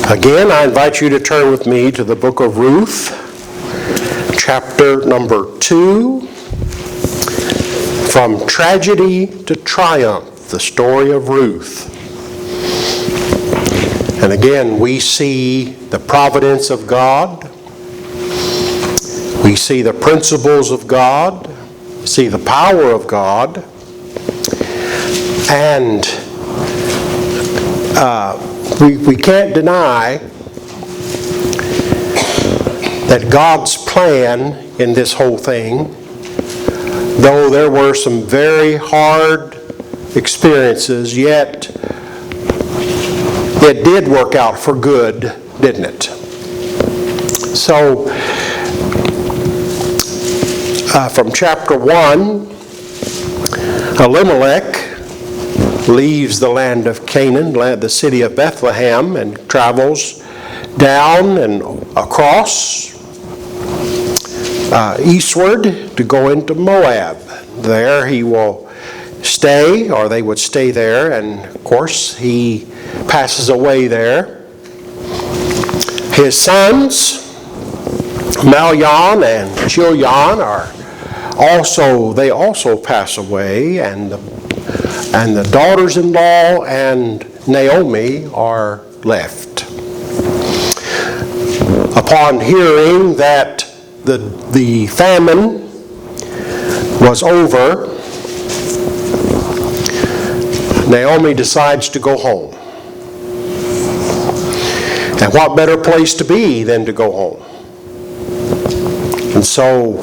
Again, I invite you to turn with me to the book of Ruth, chapter number 2, From Tragedy to Triumph, the story of Ruth. And again, we see the providence of God. We see the principles of God. We see the power of God. And we can't deny that God's plan in this whole thing, though there were some very hard experiences, yet it did work out for good, didn't it? So, from chapter 1, Elimelech leaves the land of Canaan, the city of Bethlehem, and travels down and across eastward to go into Moab. There he will stay, or they would stay there, and of course he passes away there. His sons, Malyon and Chilion, they also pass away, and the daughters-in-law and Naomi are left. Upon hearing that the famine was over, Naomi decides to go home. And what better place to be than to go home? And so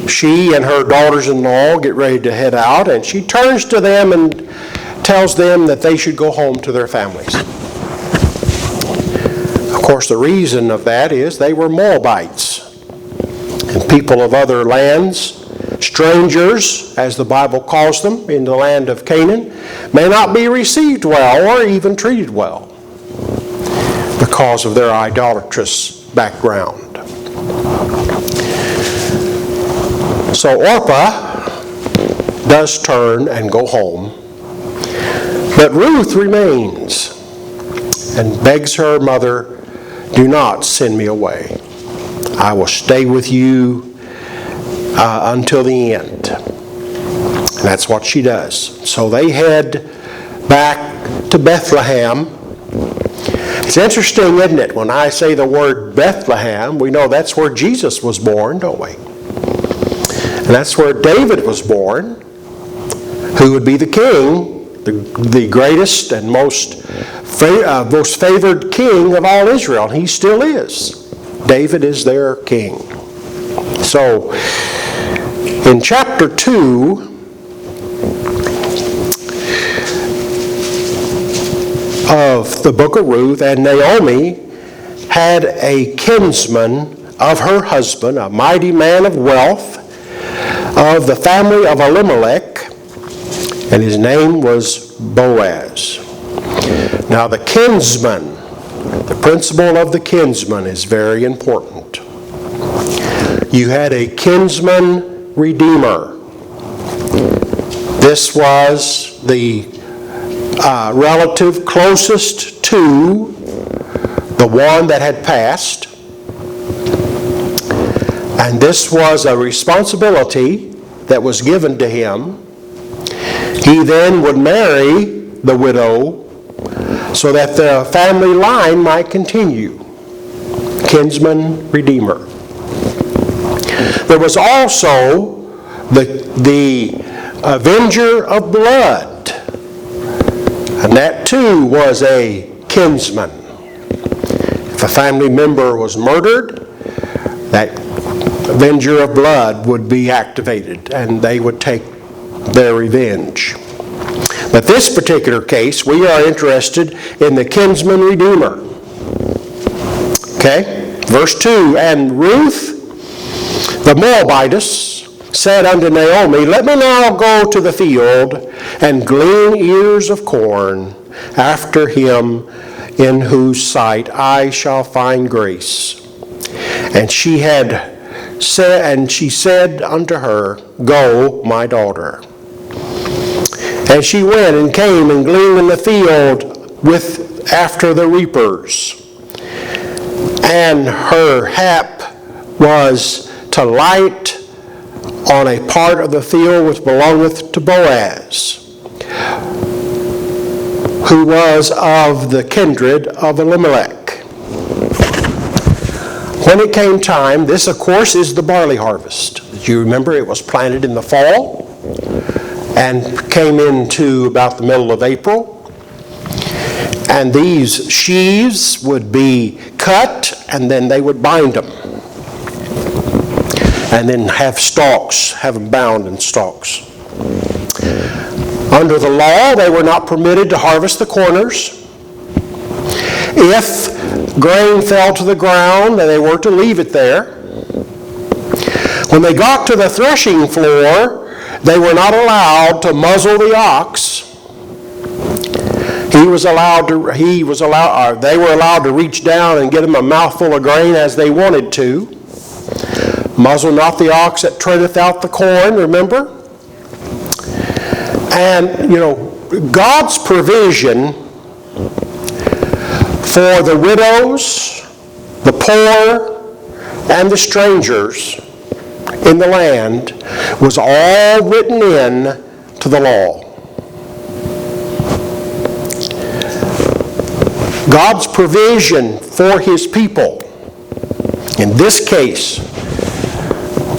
she and her daughters-in-law get ready to head out, and she turns to them and tells them that they should go home to their families. Of course, the reason of that is they were Moabites, and people of other lands, strangers, as the Bible calls them, in the land of Canaan, may not be received well or even treated well because of their idolatrous background. So Orpah does turn and go home, but Ruth remains and begs her mother, "Do not send me away. I will stay with you until the end." And that's what she does. So they head back to Bethlehem. It's interesting, isn't it? When I say the word Bethlehem, we know that's where Jesus was born, don't we? And that's where David was born, who would be the king, the greatest and most favored king of all Israel. And he still is. David is their king. So, in chapter 2, of the book of Ruth, and Naomi had a kinsman of her husband, a mighty man of wealth, of the family of Elimelech, and his name was Boaz. Now the kinsman, the principle of the kinsman is very important. You had a kinsman redeemer. This was the relative closest to the one that had passed. And this was a responsibility that was given to him. He then would marry the widow so that the family line might continue. Kinsman redeemer. There was also the avenger of blood. And that too was a kinsman. If a family member was murdered, that avenger of blood would be activated, and they would take their revenge. But this particular case, we are interested in the kinsman redeemer. Okay? Verse 2, "And Ruth, the Moabitess, said unto Naomi, Let me now go to the field and glean ears of corn after him in whose sight I shall find grace. And she said unto her, Go, my daughter. And she went and came and gleaned in the field with after the reapers. And her hap was to light on a part of the field which belongeth to Boaz, who was of the kindred of Elimelech. When it came time, this of course is the barley harvest. As you remember, it was planted in the fall and came into about the middle of April. And these sheaves would be cut, and then they would bind them. And then have stalks, have them bound in stalks. Under the law, they were not permitted to harvest the corners. If grain fell to the ground, they were to leave it there. When they got to the threshing floor, they were not allowed to muzzle the ox. They were allowed to reach down and get them a mouthful of grain as they wanted to. Muzzle not the ox that treadeth out the corn, remember? And, God's provision for the widows, the poor, and the strangers in the land was all written in to the law. God's provision for His people. In this case,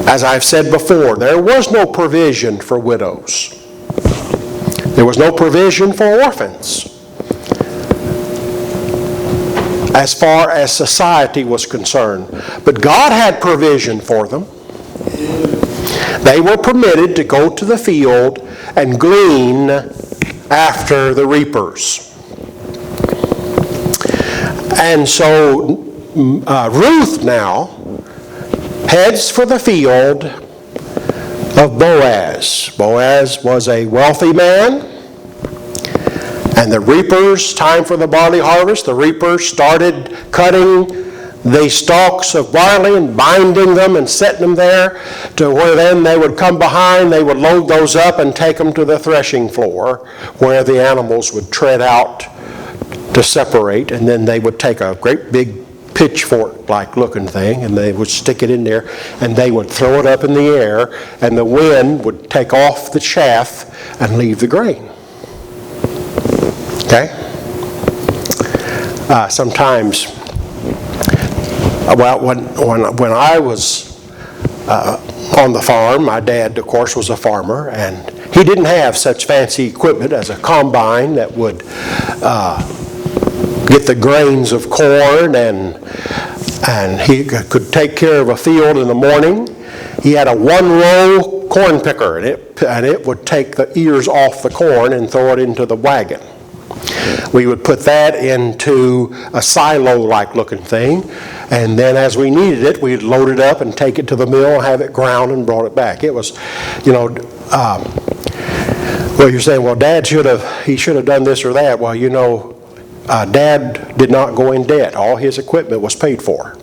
as I've said before, there was no provision for widows. There was no provision for orphans, as far as society was concerned. But God had provision for them. They were permitted to go to the field and glean after the reapers. And so Ruth now heads for the field of Boaz. Boaz was a wealthy man, and the reapers, time for the barley harvest, the reapers started cutting the stalks of barley and binding them and setting them there to where then they would come behind, they would load those up and take them to the threshing floor where the animals would tread out to separate, and then they would take a great big pitchfork-like looking thing, and they would stick it in there, and they would throw it up in the air, and the wind would take off the chaff and leave the grain. Okay? Sometimes, when I was on the farm, my dad, of course, was a farmer, and he didn't have such fancy equipment as a combine that would get the grains of corn, and he could take care of a field in the morning. He had a one-row corn picker, and it would take the ears off the corn and throw it into the wagon. We would put that into a silo-like looking thing, and then as we needed it, we'd load it up and take it to the mill, have it ground, and brought it back. It was, well, you're saying, well, Dad should have done this or that. Well, Dad did not go in debt. All his equipment was paid for.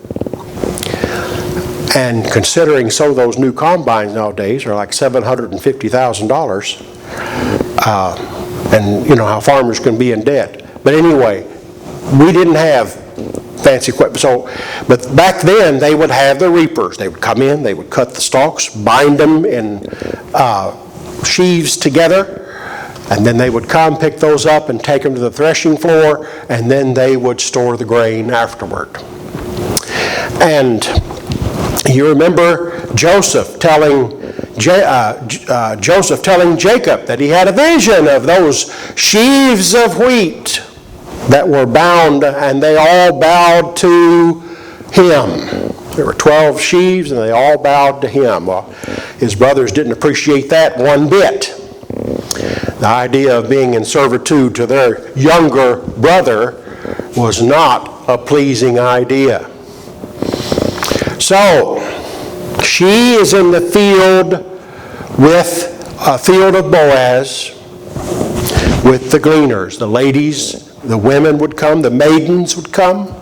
And considering some of those new combines nowadays are like $750,000, and you know how farmers can be in debt. But anyway, we didn't have fancy equipment. But back then they would have the reapers. They would come in, they would cut the stalks, bind them in sheaves together, and then they would come, pick those up, and take them to the threshing floor, and then they would store the grain afterward. And you remember Joseph telling Jacob that he had a vision of those sheaves of wheat that were bound, and they all bowed to him. There were 12 sheaves, and they all bowed to him. Well, his brothers didn't appreciate that one bit. The idea of being in servitude to their younger brother was not a pleasing idea. So, she is in the field with a field of Boaz with the gleaners. The ladies, the women would come, the maidens would come.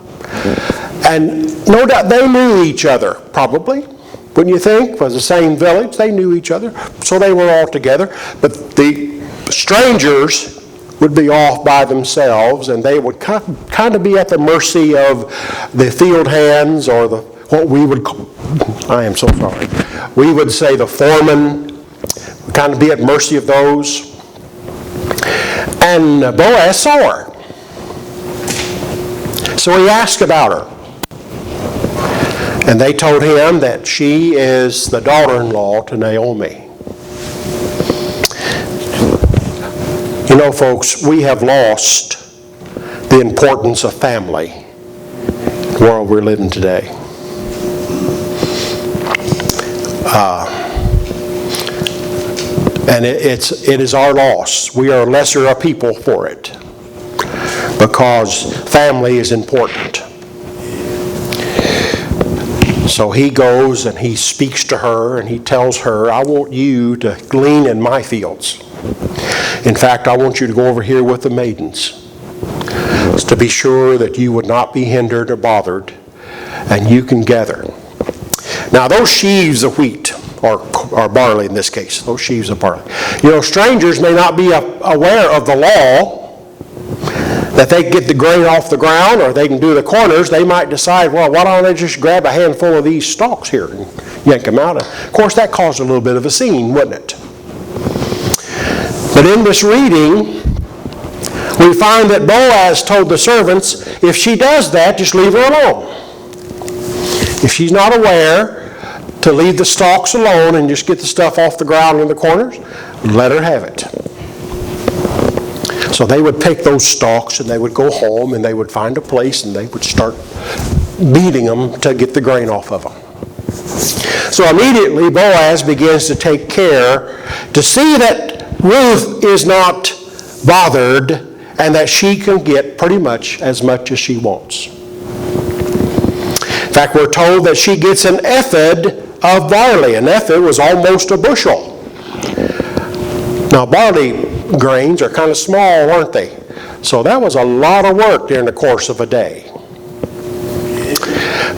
And no doubt they knew each other, probably. Wouldn't you think? It was the same village. They knew each other. So they were all together. But the strangers would be off by themselves, and they would kind of be at the mercy of the field hands, or what we would call, I am so sorry, we would say the foreman, kind of be at mercy of those. And Boaz saw her. So he asked about her. And they told him that she is the daughter-in-law to Naomi. You know, folks, we have lost the importance of family in the world we're living today. And it is our loss. We are lesser a people for it, because family is important. So he goes and he speaks to her and he tells her, I want you to glean in my fields. In fact, I want you to go over here with the maidens, to be sure that you would not be hindered or bothered, and you can gather. Now, those sheaves of wheat, or barley in this case, those sheaves of barley. You know, strangers may not be aware of the law, that they can get the grain off the ground, or they can do the corners. They might decide, well, why don't they just grab a handful of these stalks here and yank them out? Of course, that caused a little bit of a scene, wouldn't it? But in this reading, we find that Boaz told the servants, if she does that, just leave her alone. If she's not aware to leave the stalks alone and just get the stuff off the ground in the corners, let her have it. So they would take those stalks and they would go home and they would find a place and they would start beating them to get the grain off of them. So immediately Boaz begins to take care to see that Ruth is not bothered and that she can get pretty much as she wants. In fact, we're told that she gets an ephod of barley. An ephod was almost a bushel. Now, barley grains are kind of small, aren't they? So that was a lot of work during the course of a day.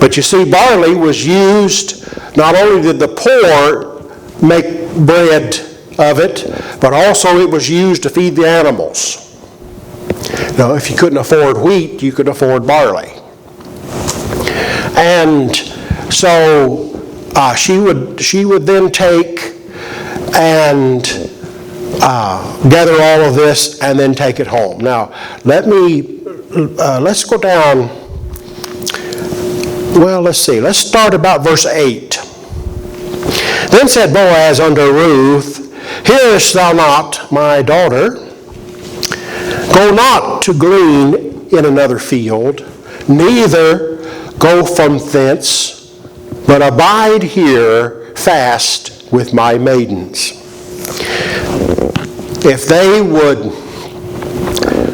But you see, barley was used, not only did the poor make bread of it, but also it was used to feed the animals. Now, if you couldn't afford wheat, you could afford barley. And so she would then take and gather all of this and then take it home. Now, let's go down. Well, let's see. Let's start about verse 8. Then said Boaz unto Ruth, hearest thou not, my daughter? Go not to glean in another field, neither go from thence, but abide here fast with my maidens. If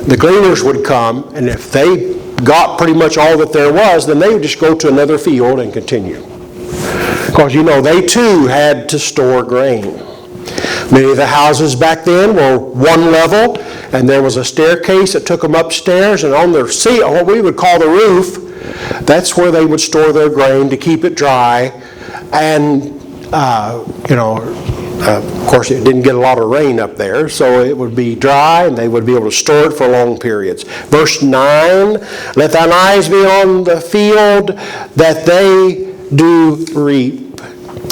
the gleaners would come, and if they got pretty much all that there was, then they would just go to another field and continue. Because, you know, they too had to store grain. Many of the houses back then were one level, and there was a staircase that took them upstairs, and on the what we would call the roof, that's where they would store their grain to keep it dry. And, of course, it didn't get a lot of rain up there, so it would be dry, and they would be able to store it for long periods. Verse 9, let thine eyes be on the field that they do reap,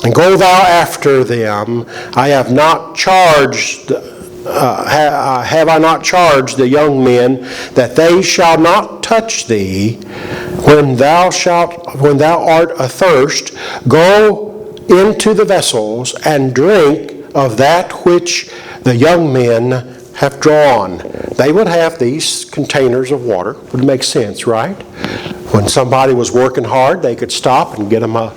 and go thou after them. Have I not charged the young men that they shall not touch thee? When thou art athirst, go into the vessels and drink of that which the young men have drawn. They would have these containers of water. Would make sense, right? When somebody was working hard, they could stop and get them a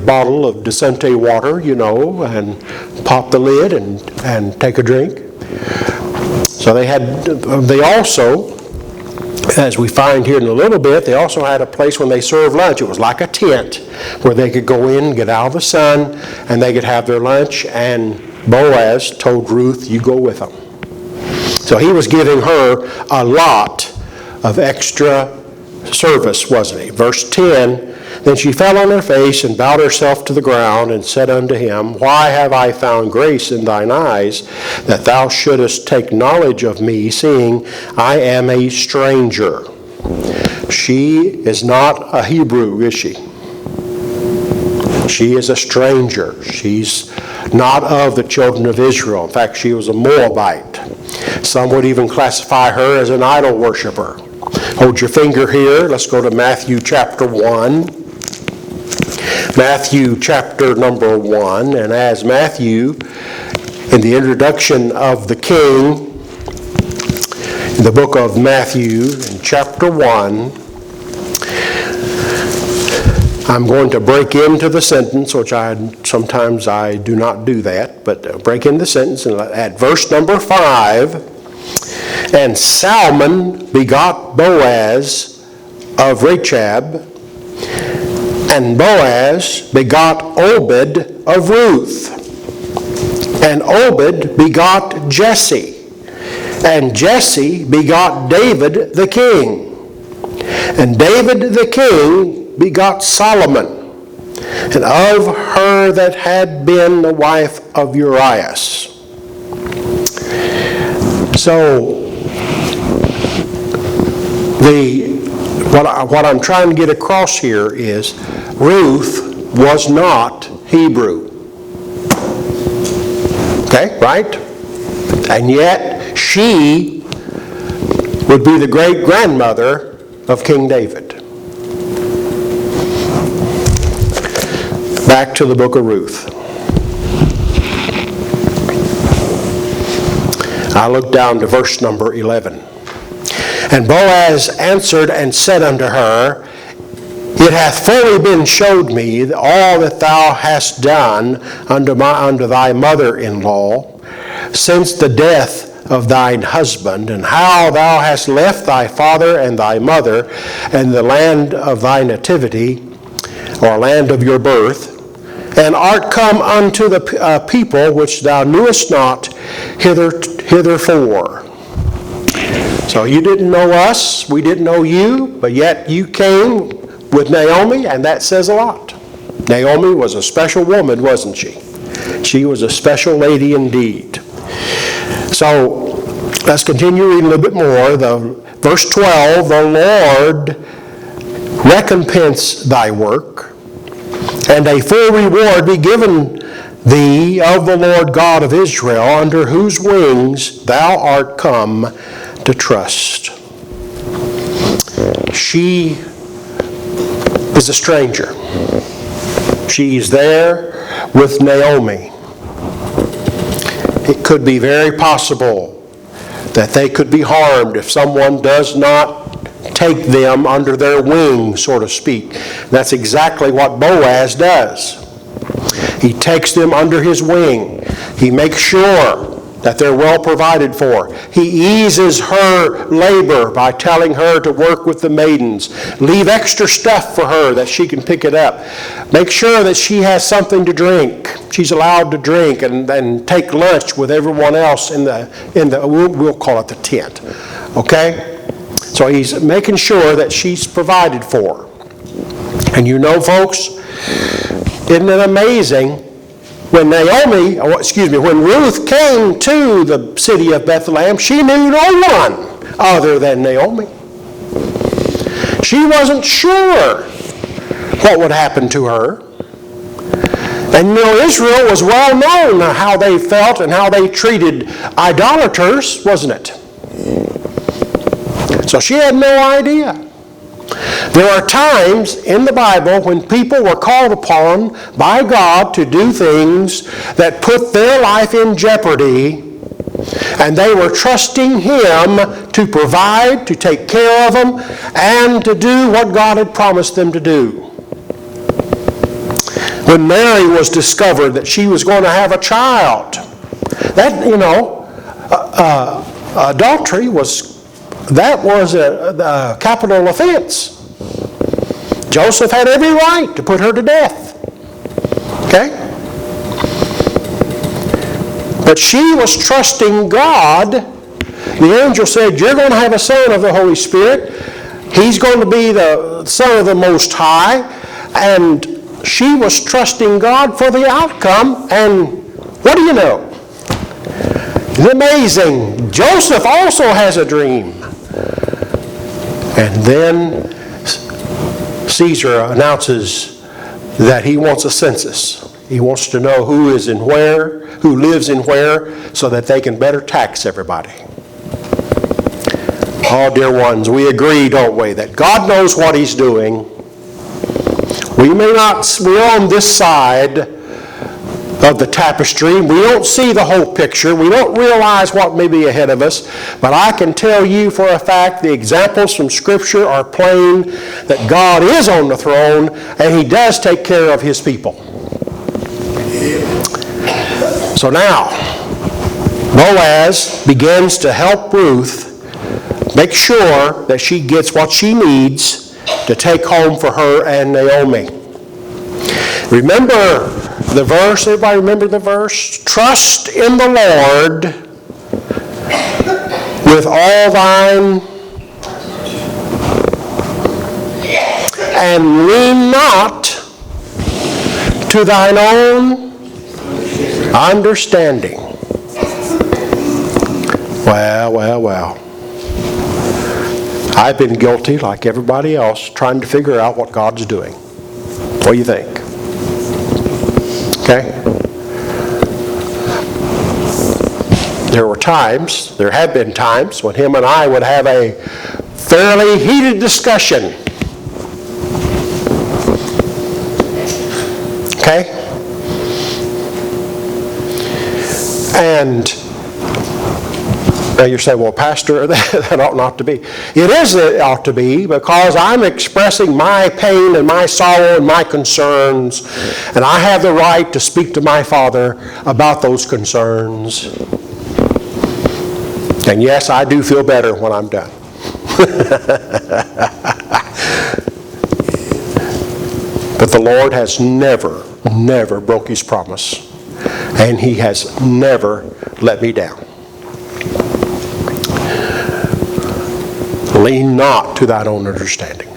bottle of Descente water, and pop the lid and take a drink. So they also, as we find here in a little bit, they also had a place when they served lunch. It was like a tent where they could go in, get out of the sun, and they could have their lunch. And Boaz told Ruth, you go with them. So he was giving her a lot of extra service, wasn't he? Verse 10, Then she fell on her face and bowed herself to the ground and said unto him, Why have I found grace in thine eyes, that thou shouldest take knowledge of me, seeing I am a stranger? She is not a Hebrew, is she? She is a stranger. She's not of the children of Israel. In fact, she was a Moabite. Some would even classify her as an idol worshiper. Hold your finger here. Let's go to Matthew chapter 1. Matthew chapter number 1. And as Matthew, in the introduction of the king, in the book of Matthew, in chapter 1, I'm going to break into the sentence, which sometimes I do not do that, but break in the sentence and at verse number 5, and Salmon begot Boaz of Rechab, and Boaz begot Obed of Ruth, and Obed begot Jesse, and Jesse begot David the king, and David the king begot Solomon, and of her that had been the wife of Urias. So, what I'm trying to get across here is Ruth was not Hebrew. Okay, right? And yet she would be the great-grandmother of King David. Back to the book of Ruth. I look down to verse number 11. And Boaz answered and said unto her, It hath fully been showed me all that thou hast done unto thy mother-in-law, since the death of thine husband, and how thou hast left thy father and thy mother, and the land of thy nativity, or land of your birth, and art come unto the people which thou knewest not hitherfore. So you didn't know us, we didn't know you, but yet you came with Naomi, and that says a lot. Naomi was a special woman, wasn't she? She was a special lady indeed. So let's continue reading a little bit more. Verse 12, the Lord recompense thy work, and a full reward be given thee of the Lord God of Israel, under whose wings thou art come to trust. She is a stranger. She's there with Naomi. It could be very possible that they could be harmed if someone does not take them under their wing, so to speak. That's exactly what Boaz does. He takes them under his wing. He makes sure that they're well provided for. He eases her labor by telling her to work with the maidens. Leave extra stuff for her that she can pick it up. Make sure that she has something to drink. She's allowed to drink and take lunch with everyone else in the we'll call it the tent. Okay? So he's making sure that she's provided for. And you know, folks, isn't it amazing? When Ruth came to the city of Bethlehem, she knew no one other than Naomi. She wasn't sure what would happen to her. And Israel was well known how they felt and how they treated idolaters, wasn't it? So she had no idea. There are times in the Bible when people were called upon by God to do things that put their life in jeopardy, and they were trusting Him to provide, to take care of them, and to do what God had promised them to do. When Mary was discovered that she was going to have a child, that, adultery was a capital offense. Joseph had every right to put her to death. Okay? But she was trusting God. The angel said, You're going to have a son of the Holy Spirit. He's going to be the Son of the Most High. And she was trusting God for the outcome, and what do you know? It's amazing. Joseph also has a dream. And then Caesar announces that he wants a census. He wants to know who is in where, who lives in where, so that they can better tax everybody. Oh, dear ones, we agree, don't we, that God knows what He's doing. We're on this side of the tapestry. We don't see the whole picture. We don't realize what may be ahead of us. But I can tell you for a fact the examples from Scripture are plain that God is on the throne and He does take care of His people. So now, Boaz begins to help Ruth make sure that she gets what she needs to take home for her and Naomi. Remember the verse? Everybody remember the verse? Trust in the Lord with all thine and lean not to thine own understanding. Well. I've been guilty, like everybody else, trying to figure out what God's doing. What do you think? Okay? There have been times when him and I would have a fairly heated discussion. Okay? And now you say, well, Pastor, that ought not to be. It ought to be, because I'm expressing my pain and my sorrow and my concerns, and I have the right to speak to my Father about those concerns. And yes, I do feel better when I'm done. But the Lord has never broke His promise, and He has never let me down. Lean not to thine own understanding.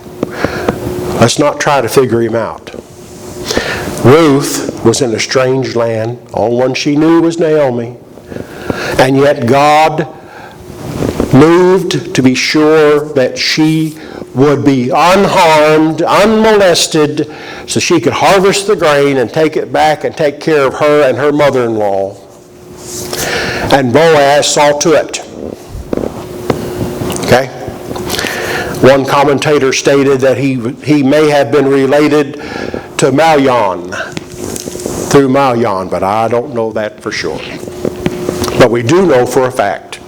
Let's not try to figure Him out. Ruth was in a strange land. All one she knew was Naomi. And yet God moved to be sure that she would be unharmed, unmolested, so she could harvest the grain and take it back and take care of her and her mother-in-law. And Boaz saw to it. Okay? One commentator stated that he may have been related to Malion, through Malion, but I don't know that for sure. But we do know for a fact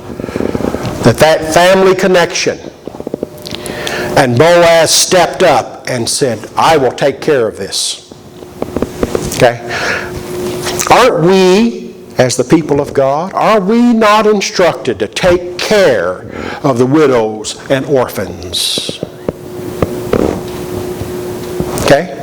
that family connection, and Boaz stepped up and said, I will take care of this. Okay? Aren't we, as the people of God, are we not instructed to take care of the widows and orphans? Okay?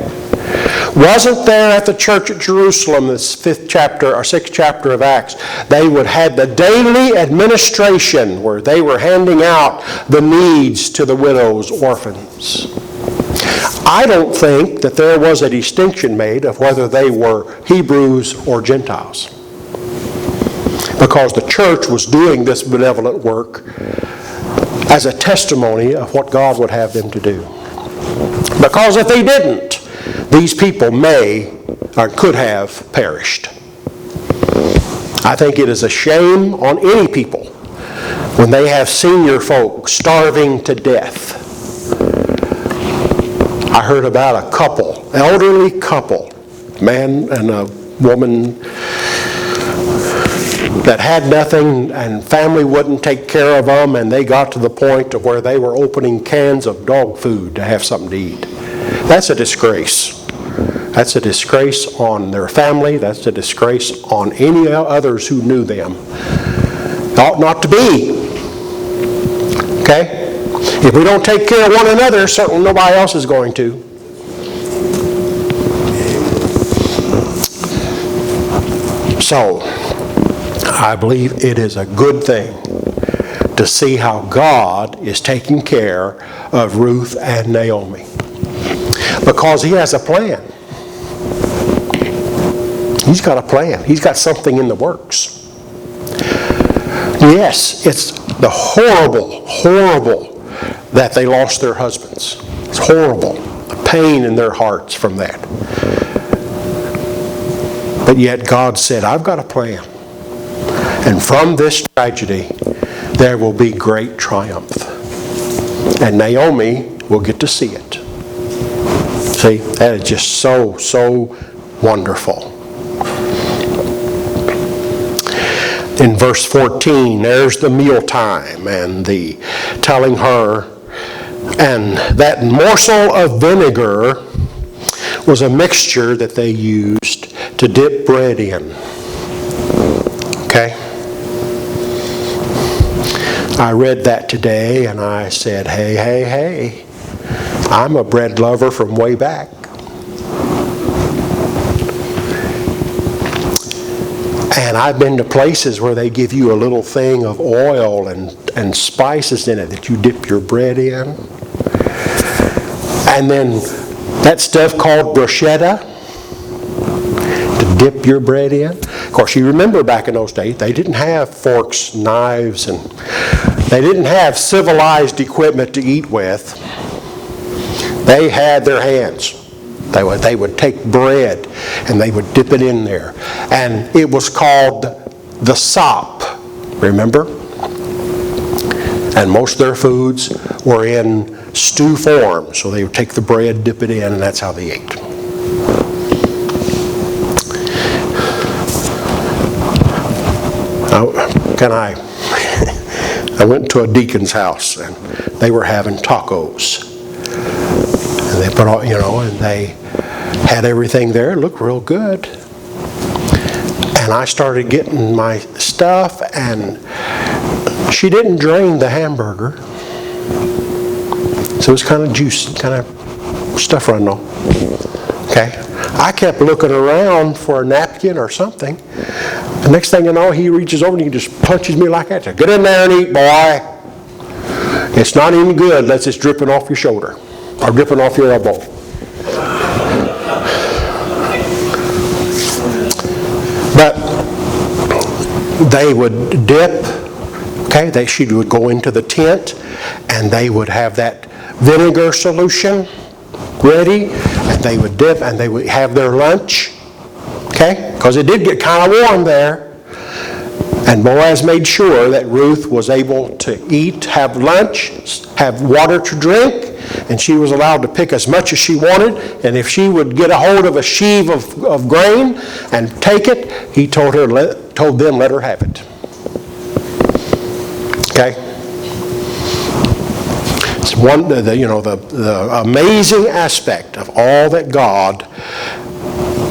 Wasn't there at the church at Jerusalem, this 5th chapter or 6th chapter of Acts, they would have the daily administration where they were handing out the needs to the widows, orphans. I don't think that there was a distinction made of whether they were Hebrews or Gentiles, because the church was doing this benevolent work as a testimony of what God would have them to do. Because if they didn't, these people may or could have perished. I think it is a shame on any people when they have senior folk starving to death. I heard about a couple, elderly couple, man and a woman, that had nothing and family wouldn't take care of them, and they got to the point of where they were opening cans of dog food to have something to eat. That's a disgrace. That's a disgrace on their family. That's a disgrace on any others who knew them. It ought not to be. Okay? If we don't take care of one another, certainly nobody else is going to. So, I believe it is a good thing to see how God is taking care of Ruth and Naomi. Because he has a plan. He's got a plan. He's got something in the works. Yes, it's the horrible that they lost their husbands. It's horrible. The pain in their hearts from that. But yet God said, I've got a plan. And from this tragedy, there will be great triumph. And Naomi will get to see it. See, that is just so wonderful. In verse 14, there's the mealtime and the telling her, and that morsel of vinegar was a mixture that they used to dip bread in. Okay? I read that today and I said, hey, I'm a bread lover from way back. And I've been to places where they give you a little thing of oil and spices in it that you dip your bread in. And then that stuff called bruschetta to dip your bread in. Of course, you remember back in those days, they didn't have forks, knives, and they didn't have civilized equipment to eat with. They had their hands. They would take bread and they would dip it in there. And it was called the sop, remember? And most of their foods were in stew form. So they would take the bread, dip it in, and that's how they ate. I went to a deacon's house and they were having tacos. And they put all, and they had everything there. It looked real good. And I started getting my stuff, and she didn't drain the hamburger. So it was kind of juicy, kind of stuff running on. Okay. I kept looking around for a napkin or something. The next thing you know, he reaches over and he just punches me like that. Get in there and eat, boy. It's not even good unless it's dripping off your shoulder or dripping off your elbow. But they would dip, okay? She would go into the tent and they would have that vinegar solution ready, and they would dip and they would have their lunch, okay? Because it did get kind of warm there. And Boaz made sure that Ruth was able to eat, have lunch, have water to drink, and she was allowed to pick as much as she wanted. And if she would get a hold of a sheaf of grain and take it, he told them, let her have it. Okay? It's the amazing aspect of all that God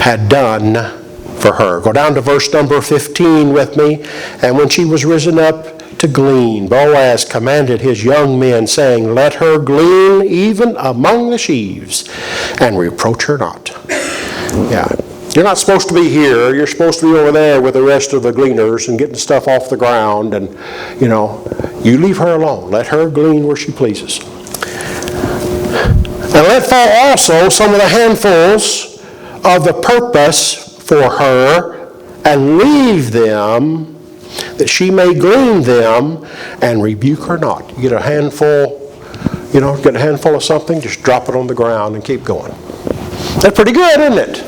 had done for her. Go down to verse number 15 with me. And when she was risen up to glean, Boaz commanded his young men, saying, let her glean even among the sheaves, and reproach her not. Yeah. You're not supposed to be here. You're supposed to be over there with the rest of the gleaners and getting stuff off the ground. And, you leave her alone. Let her glean where she pleases. And let fall also some of the handfuls of the purpose for her, and leave them, that she may glean them, and rebuke her not. You get a handful, get a handful of something, just drop it on the ground and keep going. That's pretty good, isn't it?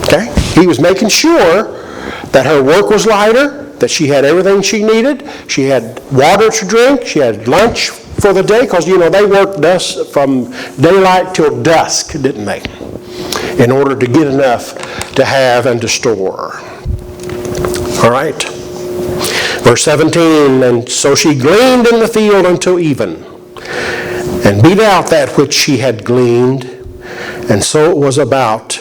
Okay? He was making sure that her work was lighter, that she had everything she needed. She had water to drink. She had lunch for the day, because, they worked from daylight till dusk, didn't they? In order to get enough to have and to store. All right. Verse 17, and so she gleaned in the field until even, and beat out that which she had gleaned, and so it was about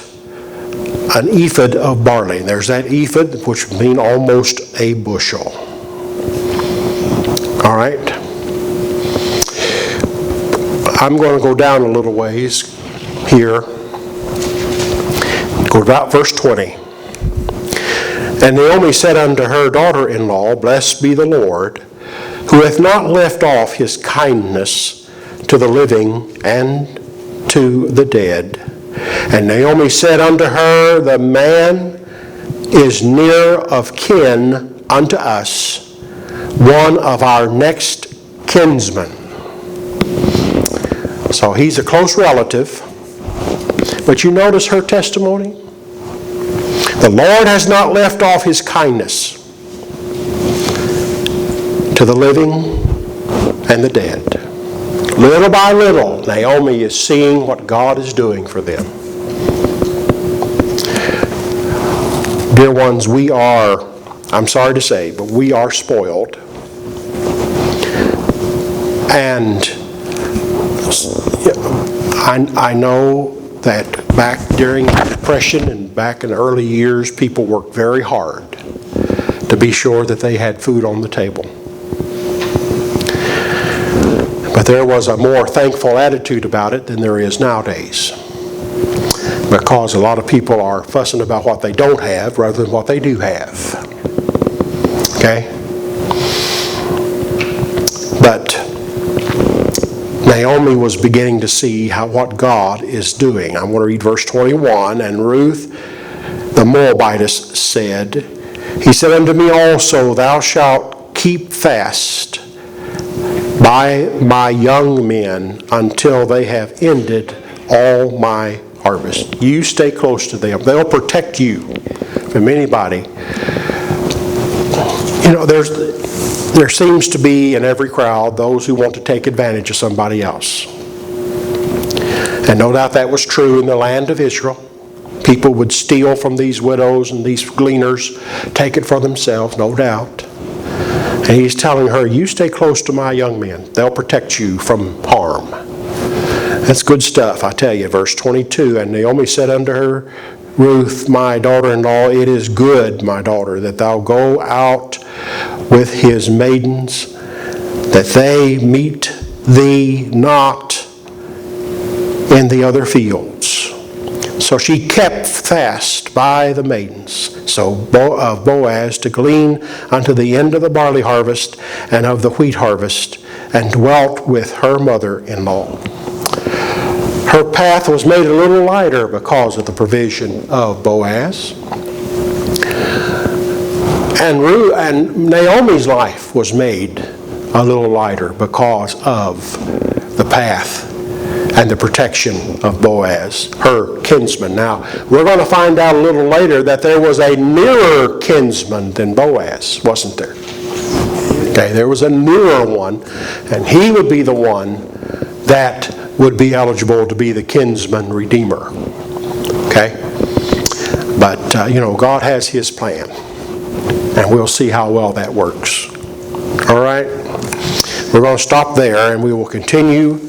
an ephod of barley. There's that ephod, which would mean almost a bushel. All right. I'm going to go down a little ways here. Go about verse 20. And Naomi said unto her daughter-in-law, blessed be the Lord, who hath not left off his kindness to the living and to the dead. And Naomi said unto her, the man is near of kin unto us, one of our next kinsmen. So he's a close relative. But you notice her testimony? The Lord has not left off his kindness to the living and the dead. Little by little, Naomi is seeing what God is doing for them. Dear ones, we are, I'm sorry to say, but we are spoiled. And I know that back during the Depression and back in the early years, people worked very hard to be sure that they had food on the table. But there was a more thankful attitude about it than there is nowadays, because a lot of people are fussing about what they don't have rather than what they do have. Okay? But Naomi was beginning to see what God is doing. I want to read verse 21. And Ruth the Moabitess said, he said unto me also, thou shalt keep fast by my young men until they have ended all my harvest. You stay close to them. They'll protect you from anybody. You know, there seems to be in every crowd those who want to take advantage of somebody else. And no doubt that was true in the land of Israel. People would steal from these widows and these gleaners, take it for themselves, no doubt. And he's telling her, you stay close to my young men. They'll protect you from harm. That's good stuff, I tell you. Verse 22, and Naomi said unto her, Ruth, my daughter-in-law, it is good, my daughter, that thou go out with his maidens, that they meet thee not in the other fields. So she kept fast by the maidens, of Boaz, to glean unto the end of the barley harvest and of the wheat harvest, and dwelt with her mother-in-law. Her path was made a little lighter because of the provision of Boaz. And Naomi's life was made a little lighter because of the path and the protection of Boaz, her kinsman. Now, we're going to find out a little later that there was a nearer kinsman than Boaz, wasn't there? Okay, there was a nearer one, and he would be the one that would be eligible to be the kinsman redeemer. Okay? But, God has his plan. And we'll see how well that works. All right? We're going to stop there, and we will continue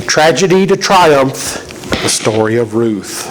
tragedy to triumph, the story of Ruth.